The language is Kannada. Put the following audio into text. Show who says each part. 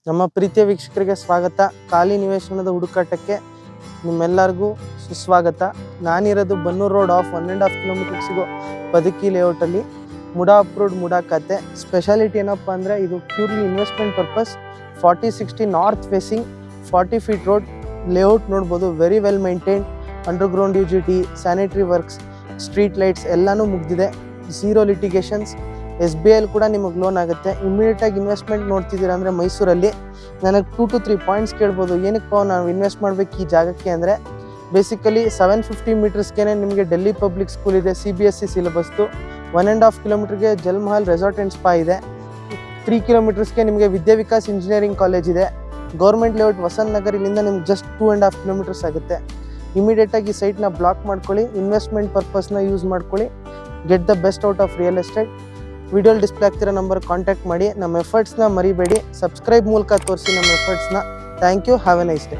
Speaker 1: ನಮ್ಮ ಪ್ರೀತಿಯ ವೀಕ್ಷಕರಿಗೆ ಸ್ವಾಗತ. ಖಾಲಿ ನಿವೇಶನದ ಹುಡುಕಾಟಕ್ಕೆ ನಿಮ್ಮೆಲ್ಲರಿಗೂ ಸುಸ್ವಾಗತ. ನಾನಿರೋದು ಬನ್ನೂರು ರೋಡ್ ಆಫ್ 1.5 ಕಿಲೋಮೀಟರ್ ಸಿಗೋ ಬದುಕಿ ಲೇಔಟಲ್ಲಿ ಮುಡಾ ಅಪ್ರೂವ್ಡ್ ಮುಡಾ ಖಾತೆ. ಸ್ಪೆಷಾಲಿಟಿ ಏನಪ್ಪ ಅಂದರೆ ಇದು purely investment purpose. 4060 north facing 40 feet road layout ನೋಡ್ಬೋದು. Very well maintained. Underground UGT, sanitary works, street lights ಎಲ್ಲನೂ ಮುಗ್ದಿದೆ. Zero litigations. SBI ಕೂಡ ನಿಮಗೆ ಲೋನ್ ಆಗುತ್ತೆ. ಇಮಿಡಿಯೇಟಾಗಿ ಇನ್ವೆಸ್ಟ್ಮೆಂಟ್ ನೋಡ್ತಿದ್ದೀರಾ ಅಂದರೆ ಮೈಸೂರಲ್ಲಿ ನನಗೆ 2 to 3 ಪಾಯಿಂಟ್ಸ್ ಕೇಳ್ಬೋದು. ಏನಕ್ಕೆ ನಾವು ಇನ್ವೆಸ್ಟ್ ಮಾಡಬೇಕು ಈ ಜಾಗಕ್ಕೆ ಅಂದರೆ, ಬೇಸಿಕಲಿ 750 ಮೀಟರ್ಸ್ಗೆ ನಿಮಗೆ ಡೆಲ್ಲಿ ಪಬ್ಲಿಕ್ ಸ್ಕೂಲ್ ಇದೆ, CBSE ಸಿಲೆಬಸ್ದು. 1.5 ಕಿಲೋಮೀಟರ್ಗೆ ಜಲ್ಮಹಲ್ ರೆಸಾರ್ಟ್ ಆ್ಯಂಡ್ ಸ್ಪಾ ಇದೆ. 3 ಕಿಲೋಮೀಟರ್ಸ್ಗೆ ನಿಮಗೆ ವಿದ್ಯಾ ವಿಕಾಸ್ ಇಂಜಿನಿಯರಿಂಗ್ ಕಾಲೇಜ್ ಇದೆ. ಗೌರ್ಮೆಂಟ್ ಲೇಔಟ್ ವಸಂತ್ ನಗರ್ ಇಲ್ಲಿಂದ ನಿಮ್ಗೆ ಜಸ್ಟ್ 2.5 ಕಿಲೋಮೀಟರ್ಸ್ ಆಗುತ್ತೆ. ಇಮಿಡಿಯೇಟಾಗಿ ಸೈಟ್ನ ಬ್ಲಾಕ್ ಮಾಡ್ಕೊಳ್ಳಿ, ಇನ್ವೆಸ್ಟ್ಮೆಂಟ್ ಪರ್ಪಸ್ನ ಯೂಸ್ ಮಾಡ್ಕೊಳ್ಳಿ. Get the best out of real estate. ವಿಡಿಯೋಲಿ ಡಿಸ್ಪ್ಲೇ ಆಗ್ತಿರೋ ನಂಬರ್ ಕಾಂಟ್ಯಾಕ್ಟ್ ಮಾಡಿ. ನಮ್ಮ ಎಫರ್ಟ್ಸ್ನ ಮರಿಬೇಡಿ. ಸಬ್ಸ್ಕ್ರೈಬ್ ಮೂಲಕ ತೋರಿಸಿ ನಮ್ಮ ಎಫರ್ಟ್ಸ್ನ. Thank you. Have a nice day.